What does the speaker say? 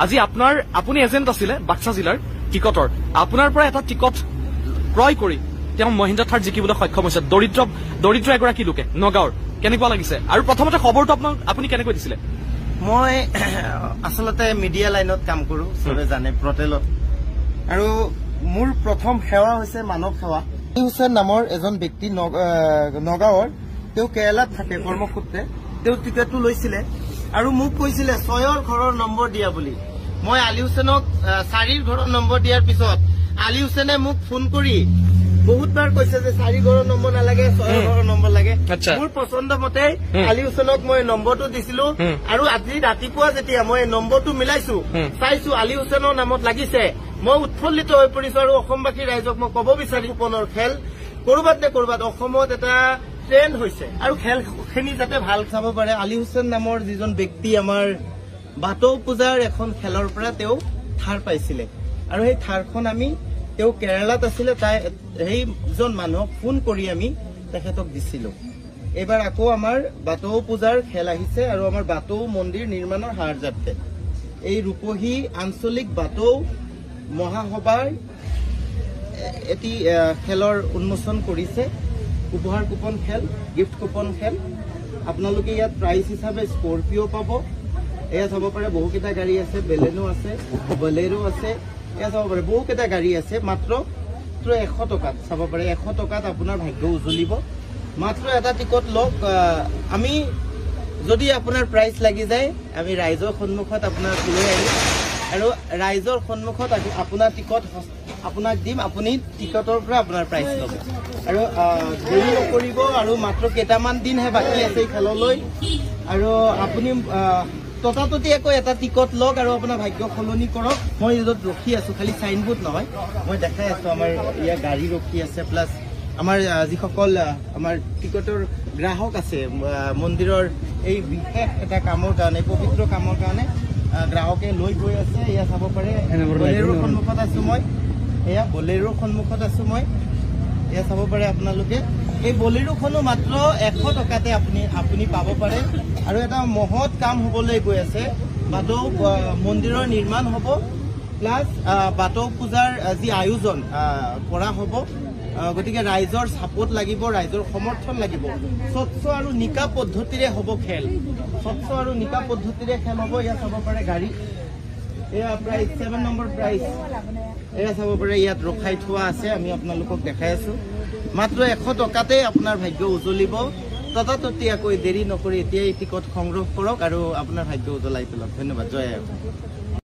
আজি আপুনি এজেণ্ট আছিলে বাক্সা জিলাৰ টিকটৰ, আপোনাৰ পৰা এটা টিকট ক্ৰয় কৰি তেওঁ মহিন্দ্ৰা থাৰ জিকিবলৈ সক্ষম হৈছে দৰিদ্ৰ এগৰাকী লোকে নগাঁৱৰ। কেনেকুৱা লাগিছে আৰু প্ৰথমতে খবৰটো আপুনি কেনেকৈ দিছিলে? মই আচলতে মিডিয়া লাইনত কাম কৰো, চবে জানে, পৰ্টেলত। আৰু মোৰ প্ৰথম সেৱা হৈছে মানৱ সেৱা। হুছেইন নামৰ এজন ব্যক্তি নগাঁৱৰ, তেওঁ কেৰালাত থাকে কৰ্মসূত্ৰে। তেওঁ টিকেটটো লৈছিলে আৰু মোক কৈছিলে 6ৰ ঘৰৰ নম্বৰ দিয়া বুলি। মই আলী হুছেইনক 4ৰ ঘৰৰ নম্বৰ দিয়াৰ পিছত আলী হুছেইনে মোক ফোন কৰি বহুতবাৰ কৈছে যে 4 ঘৰৰ নম্বৰ নালাগে, 6 ঘৰৰ নম্বৰ লাগে। মোৰ পচন্দ মতে আলী হুছেইনক মই নম্বৰটো দিছিলো আৰু আজি ৰাতিপুৱা যেতিয়া মই নম্বৰটো মিলাইছো, চাইছো আলী হুছেইনৰ নামত লাগিছে। মই উৎফুল্লিত হৈ পৰিছো আৰু অসমবাসী ৰাইজক মই কব বিচাৰি কুপনৰ খেল কৰবাত নে কৰবাত অসমত এটা ট্ৰেণ্ড হৈছে আৰু খেলখিনি যাতে ভাল চাব পাৰে। আলী হুছেইন নামৰ যিজন ব্যক্তি আমাৰ বাথৌ পূজাৰ এখন খেলৰ পৰা তেওঁ থাৰ পাইছিলে আৰু সেই থাৰখন তেওঁ কেৰালাত আছিলে, সেইজন মানুহক ফোন কৰি আমি তেখেতক দিছিলো। এইবাৰ আকৌ আমাৰ বাথৌ পূজাৰ খেল আহিছে আৰু আমাৰ বাথৌ মন্দিৰ নিৰ্মাণৰ হাৰ যাত্ৰে এই ৰূপহী আঞ্চলিক বাথৌ মহাসভাৰ এটি খেলৰ উন্মোচন কৰিছে। উপহাৰ কুপন খেল, গিফ্ট কুপন খেল। আপোনালোকে ইয়াত প্ৰাইজ হিচাপে স্কৰপিঅ' পাব। এয়া চাব পাৰে বহুকেইটা গাড়ী আছে, বেলেনো আছে, বলেৰো আছে, এয়া চাব পাৰে বহুকেইটা গাড়ী আছে। মাত্ৰ 100 টকাত চাব পাৰে, 100 টকাত আপোনাৰ ভাগ্য উজ্বলিব। মাত্ৰ এটা টিকট লওক। আমি যদি আপোনাৰ প্ৰাইজ লাগি যায় আমি ৰাইজৰ সন্মুখত আপোনাক লৈ আহিম আৰু ৰাইজৰ সন্মুখত আপোনাৰ টিকট আপোনাক দিম। আপুনি টিকটৰ পৰা আপোনাৰ প্ৰাইজ ল'ব আৰু দেৰি নকৰিব। আৰু মাত্ৰ কেইটামান দিনহে বাকী আছে এই খেললৈ আৰু আপুনি ততাততিয়াকৈ এটা টিকট লওক আৰু আপোনাৰ ভাগ্য সলনি কৰক। মই য'ত ৰখি আছো, খালি চাইনবোৰ্ড নহয়, মই দেখাই আছো আমাৰ ইয়াত গাড়ী ৰখি আছে, প্লাছ আমাৰ যিসকল আমাৰ টিকটৰ গ্ৰাহক আছে মন্দিৰৰ এই বিশেষ এটা কামৰ কাৰণে, পবিত্ৰ কামৰ কাৰণে গ্ৰাহকে লৈ গৈ আছে। এয়া চাব পাৰে বলেৰোৰ সন্মুখত আছো মই, এয়া বলেৰোৰ সন্মুখত আছো মই। এয়া চাব পাৰে আপোনালোকে, এই বলেৰোখনো মাত্ৰ 100 টকাতে আপুনি পাব পাৰে। আৰু এটা মহৎ কাম হবলৈ গৈ আছে, বাথৌ মন্দিৰৰ নিৰ্মাণ হ'ব, প্লাছ বাথৌ পূজাৰ যি আয়োজন কৰা হ'ব। গতিকে ৰাইজৰ ছাপোৰ্ট লাগিব, ৰাইজৰ সমৰ্থন লাগিব। স্বচ্ছ আৰু নিকা পদ্ধতিৰে হ'ব খেল, স্বচ্ছ আৰু নিকা পদ্ধতিৰে খেল হ'ব। এয়া চাব পাৰে গাড়ী, এয়া প্ৰাইজ 7 নম্বৰ প্ৰাইজ, এয়া চাব পাৰে ইয়াত ৰখাই থোৱা আছে, আমি আপোনালোকক দেখাই আছো। মাত্ৰ 100 টকাতে আপোনাৰ ভাগ্য উজ্বলিব। ততাততিয়াকৈ দেৰি নকৰি এতিয়াই টিকট সংগ্ৰহ কৰক আৰু আপোনাৰ ভাগ্য উজ্বলাই তোলক। ধন্যবাদ। জয় আই অসম।